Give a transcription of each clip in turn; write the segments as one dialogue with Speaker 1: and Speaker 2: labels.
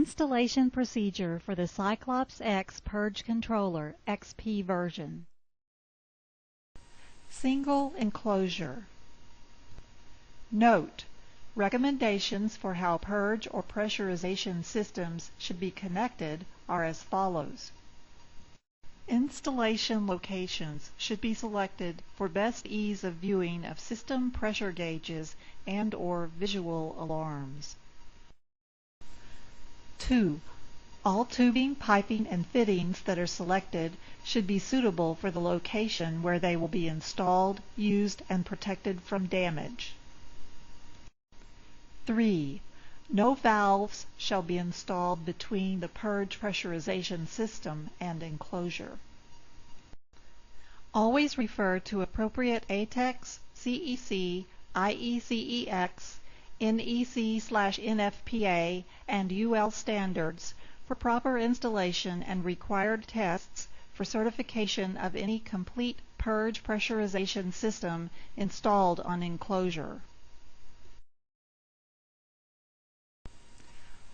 Speaker 1: Installation procedure for the CYCLOPS X Purge Controller XP version. Single enclosure. Note: recommendations for how purge or pressurization systems should be connected are as follows. Installation locations should be selected for best ease of viewing of system pressure gauges and/or visual alarms. 2. All tubing, piping, and fittings that are selected should be suitable for the location where they will be installed, used, and protected from damage. 3. No valves shall be installed between the purge pressurization system and enclosure. Always refer to appropriate ATEX, CEC, IECEX, NEC/NFPA, and UL standards for proper installation and required tests for certification of any complete purge pressurization system installed on enclosure.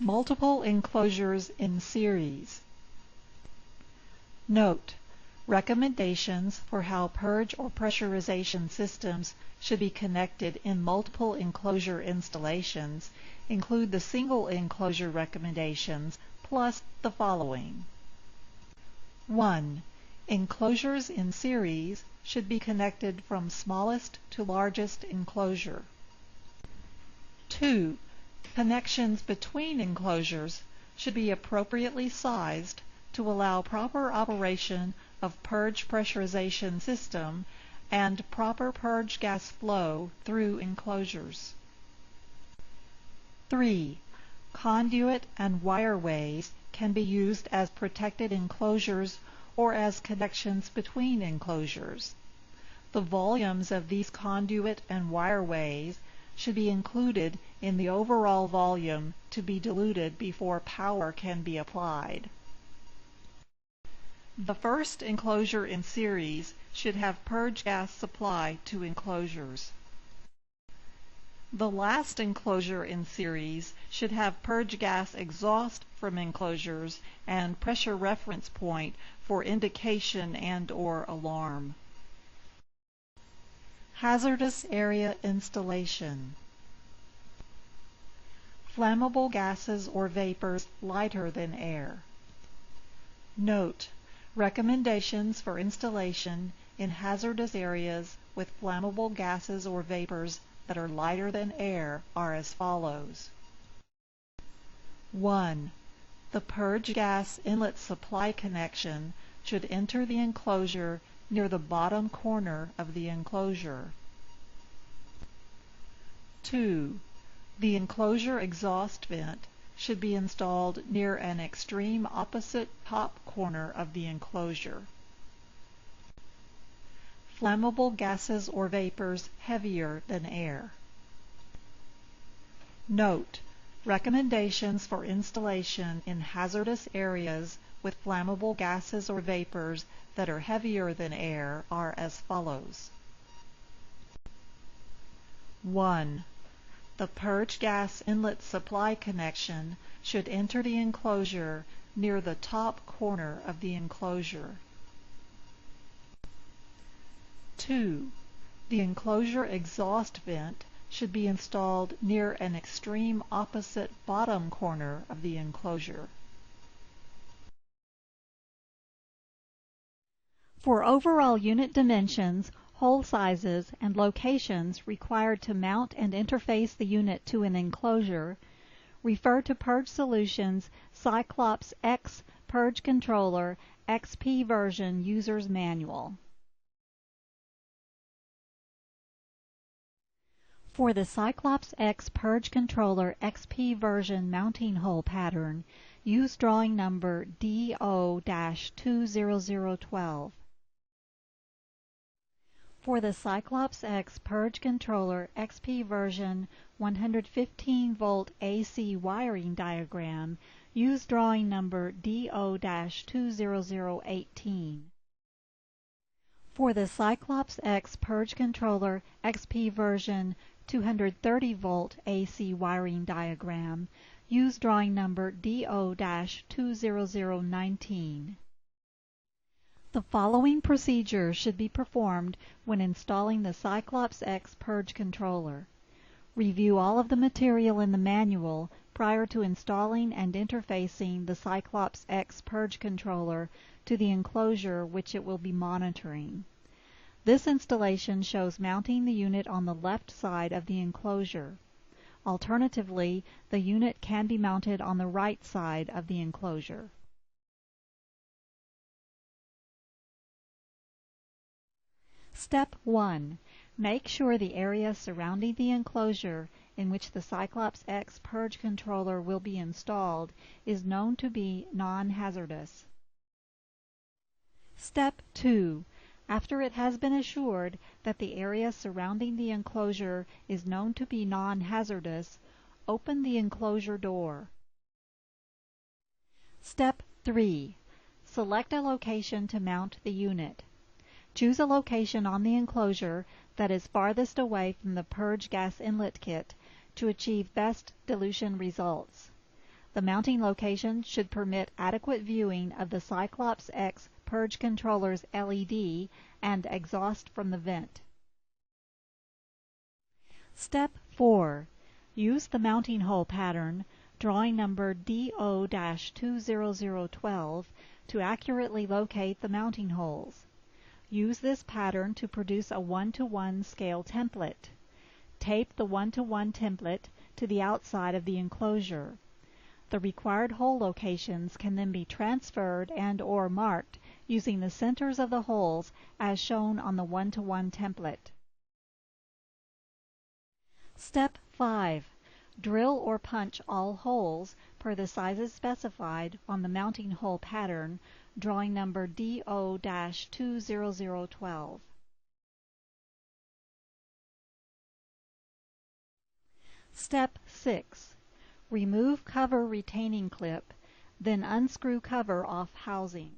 Speaker 1: Multiple enclosures in series. Note: recommendations for how purge or pressurization systems should be connected in multiple enclosure installations include the single enclosure recommendations plus the following. 1. Enclosures in series should be connected from smallest to largest enclosure. 2. Connections between enclosures should be appropriately sized to allow proper operation of purge pressurization system and proper purge gas flow through enclosures. 3. Conduit and wireways can be used as protected enclosures or as connections between enclosures. The volumes of these conduit and wireways should be included in the overall volume to be diluted before power can be applied. The first enclosure in series should have purge gas supply to enclosures. The last enclosure in series should have purge gas exhaust from enclosures and pressure reference point for indication and/or alarm. Hazardous area installation. Flammable gases or vapors lighter than air. Note: recommendations for installation in hazardous areas with flammable gases or vapors that are lighter than air are as follows. 1. The purge gas inlet supply connection should enter the enclosure near the bottom corner of the enclosure. 2. The enclosure exhaust vent should be installed near an extreme opposite top corner of the enclosure. Flammable gases or vapors heavier than air. Note: recommendations for installation in hazardous areas with flammable gases or vapors that are heavier than air are as follows. 1. The purge gas inlet supply connection should enter the enclosure near the top corner of the enclosure. 2. The enclosure exhaust vent should be installed near an extreme opposite bottom corner of the enclosure. For overall unit dimensions, hole sizes, and locations required to mount and interface the unit to an enclosure, refer to Purge Solutions CYCLOPS X Purge Controller XP version User's Manual. For the CYCLOPS X Purge Controller XP version mounting hole pattern, use drawing number DO-20012. For the CYCLOPS X Purge Controller XP version 115-volt AC wiring diagram, use drawing number DO-20018. For the CYCLOPS X Purge Controller XP version 230-volt AC wiring diagram, use drawing number DO-20019. The following procedure should be performed when installing the CYCLOPS X Purge controller. Review all of the material in the manual prior to installing and interfacing the CYCLOPS X Purge controller to the enclosure which it will be monitoring. This installation shows mounting the unit on the left side of the enclosure. Alternatively, the unit can be mounted on the right side of the enclosure. Step 1. Make sure the area surrounding the enclosure in which the CYCLOPS X Purge controller will be installed is known to be non-hazardous. Step 2. After it has been assured that the area surrounding the enclosure is known to be non-hazardous, open the enclosure door. Step 3. Select a location to mount the unit. Choose a location on the enclosure that is farthest away from the Purge gas inlet kit to achieve best dilution results. The mounting location should permit adequate viewing of the CYCLOPS X Purge controller's LED and exhaust from the vent. Step 4. Use the mounting hole pattern, drawing number DO-20012, to accurately locate the mounting holes. Use this pattern to produce a 1:1 scale template. Tape the 1:1 template to the outside of the enclosure. The required hole locations can then be transferred and/or marked using the centers of the holes as shown on the 1:1 template. Step 5. Drill or punch all holes per the sizes specified on the mounting hole pattern, drawing number DO-20012. Step 6. Remove cover retaining clip, then unscrew cover off housing.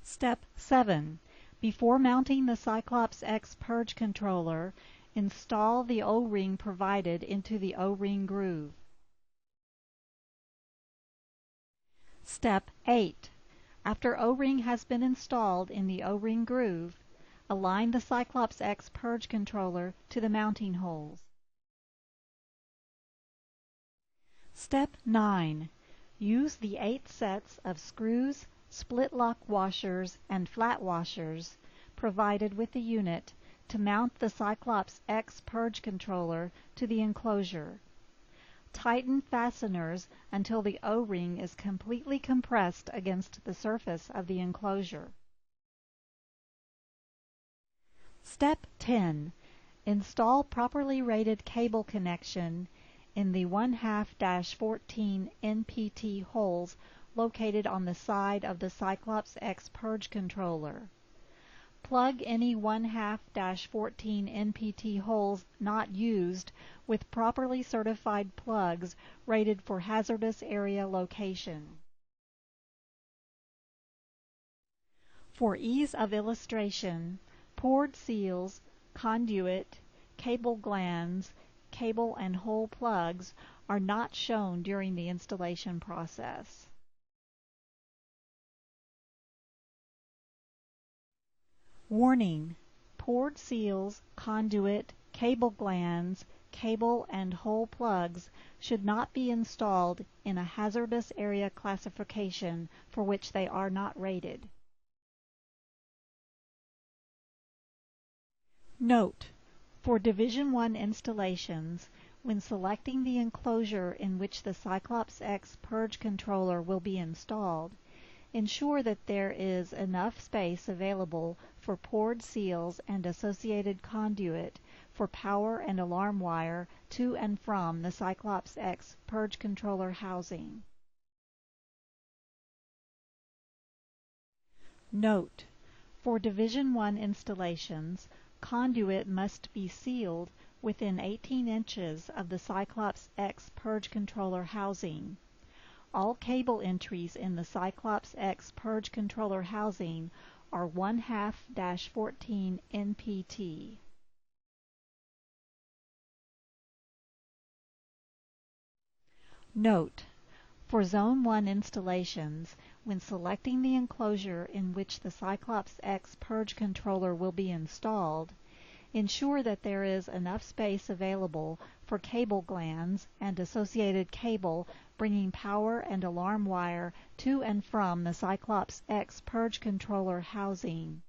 Speaker 1: Step 7. Before mounting the CYCLOPS X Purge controller, install the O-ring provided into the O-ring groove. Step 8. After O-ring has been installed in the O-ring groove, align the CYCLOPS X Purge controller to the mounting holes. Step 9. Use the 8 sets of screws, split lock washers, and flat washers provided with the unit to mount the CYCLOPS X Purge controller to the enclosure. Tighten fasteners until the O-ring is completely compressed against the surface of the enclosure. Step 10. Install properly rated cable connection in the 1/2-14 NPT holes located on the side of the CYCLOPS X Purge controller. Plug any 1/2-14 NPT holes not used with properly certified plugs rated for hazardous area location. For ease of illustration, poured seals, conduit, cable glands, cable and hole plugs are not shown during the installation process. Warning: poured seals, conduit, cable glands, cable and hole plugs should not be installed in a hazardous area classification for which they are not rated. Note: for Division 1 installations, when selecting the enclosure in which the CYCLOPS X Purge controller will be installed, ensure that there is enough space available for poured seals and associated conduit for power and alarm wire to and from the CYCLOPS X Purge controller housing. Note: for Division 1 installations, conduit must be sealed within 18 inches of the CYCLOPS X Purge controller housing. All cable entries in the CYCLOPS X Purge controller housing are 1/2-14 NPT. Note: for Zone 1 installations, when selecting the enclosure in which the CYCLOPS X Purge controller will be installed, ensure that there is enough space available for cable glands and associated cable bringing power and alarm wire to and from the CYCLOPS X Purge controller housing.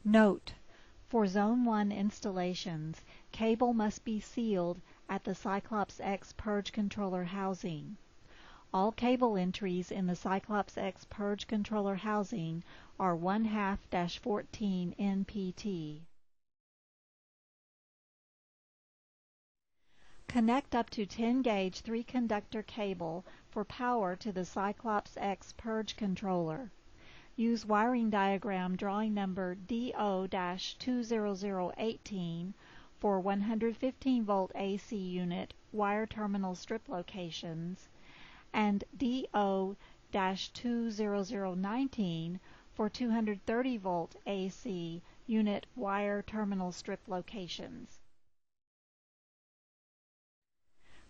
Speaker 1: Note: for Zone 1 installations, cable must be sealed at the CYCLOPS X Purge controller housing. All cable entries in the CYCLOPS X Purge controller housing are 1/2-14 NPT. Connect up to 10-gauge 3-conductor cable for power to the CYCLOPS X Purge controller. Use wiring diagram drawing number DO-20018 for 115-volt AC unit wire terminal strip locations and DO-20019 for 230-volt AC unit wire terminal strip locations.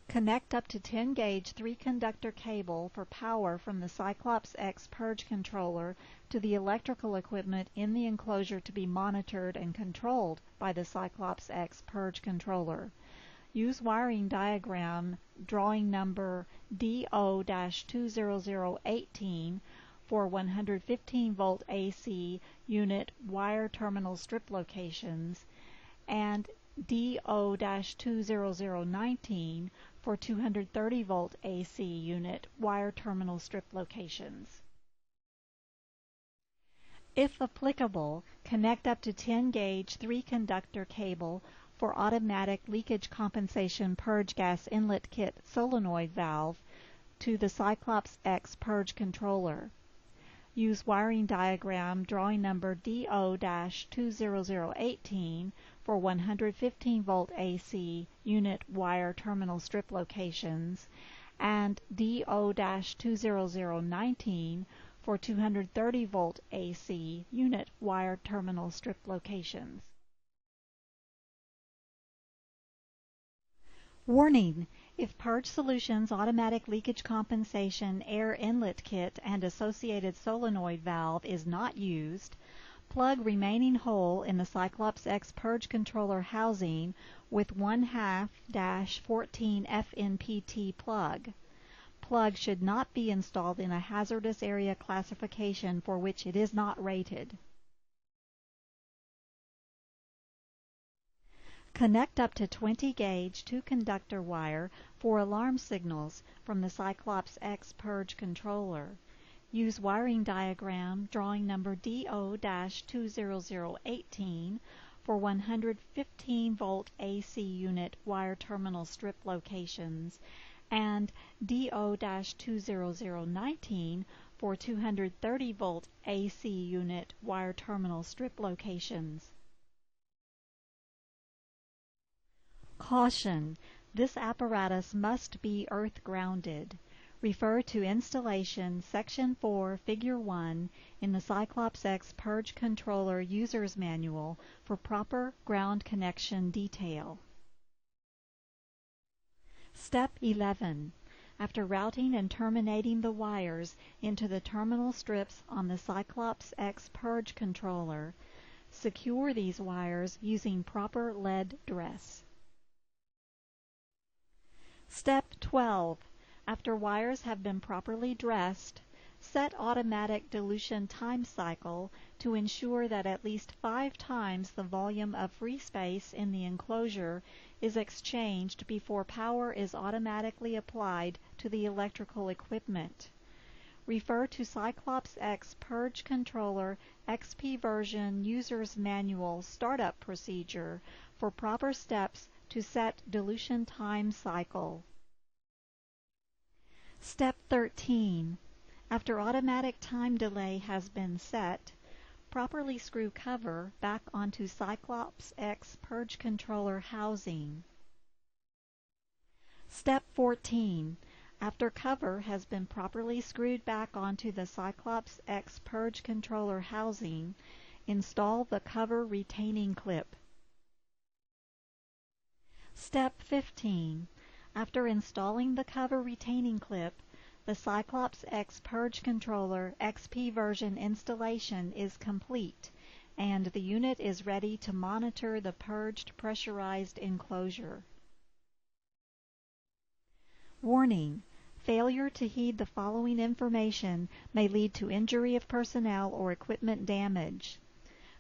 Speaker 1: Connect up to 10-gauge 3-conductor cable for power from the CYCLOPS X Purge controller to the electrical equipment in the enclosure to be monitored and controlled by the CYCLOPS X Purge controller. Use wiring diagram drawing number DO-20018 for 115-volt AC unit wire terminal strip locations and DO-20019 for 230-volt AC unit wire terminal strip locations. If applicable, connect up to 10-gauge 3-conductor cable for automatic leakage compensation purge gas inlet kit solenoid valve to the CYCLOPS X Purge controller. Use wiring diagram drawing number DO-20018 for 115-volt AC unit wire terminal strip locations and DO-20019 for 230-volt AC unit wire terminal strip locations. Warning: if Purge Solutions automatic leakage compensation air inlet kit and associated solenoid valve is not used, plug remaining hole in the CYCLOPS X Purge controller housing with 1/2-14 FNPT plug. Plug should not be installed in a hazardous area classification for which it is not rated. Connect up to 20-gauge 2-conductor wire for alarm signals from the CYCLOPS X Purge controller. Use wiring diagram drawing number DO-20018 for 115-volt AC unit wire terminal strip locations and DO-20019 for 230-volt AC unit wire terminal strip locations. Caution: this apparatus must be earth grounded. Refer to Installation Section 4, Figure 1 in the CYCLOPS X Purge Controller User's Manual for proper ground connection detail. Step 11. After routing and terminating the wires into the terminal strips on the CYCLOPS X Purge controller, secure these wires using proper lead dress. Step 12. After wires have been properly dressed, set automatic dilution time cycle to ensure that at least 5 times the volume of free space in the enclosure is exchanged before power is automatically applied to the electrical equipment. Refer to CYCLOPS X Purge Controller XP version User's Manual Startup Procedure for proper steps to set dilution time cycle. Step 13. After automatic time delay has been set, properly screw cover back onto CYCLOPS X Purge controller housing. Step 14. After cover has been properly screwed back onto the CYCLOPS X Purge controller housing, install the cover retaining clip. Step 15. After installing the cover retaining clip, the CYCLOPS X Purge controller XP version installation is complete, and the unit is ready to monitor the purged pressurized enclosure. Warning: failure to heed the following information may lead to injury of personnel or equipment damage.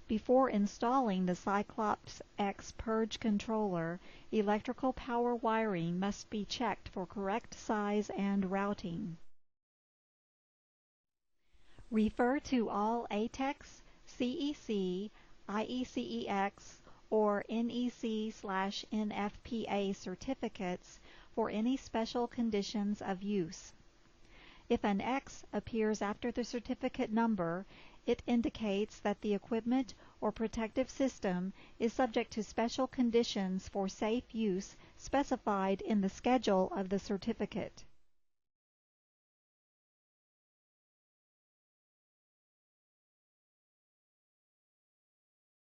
Speaker 1: Before installing the CYCLOPS X Purge controller, electrical power wiring must be checked for correct size and routing. Refer to all ATEX, CEC, IECEX, or NEC/NFPA certificates for any special conditions of use. If an X appears after the certificate number, it indicates that the equipment or protective system is subject to special conditions for safe use specified in the schedule of the certificate.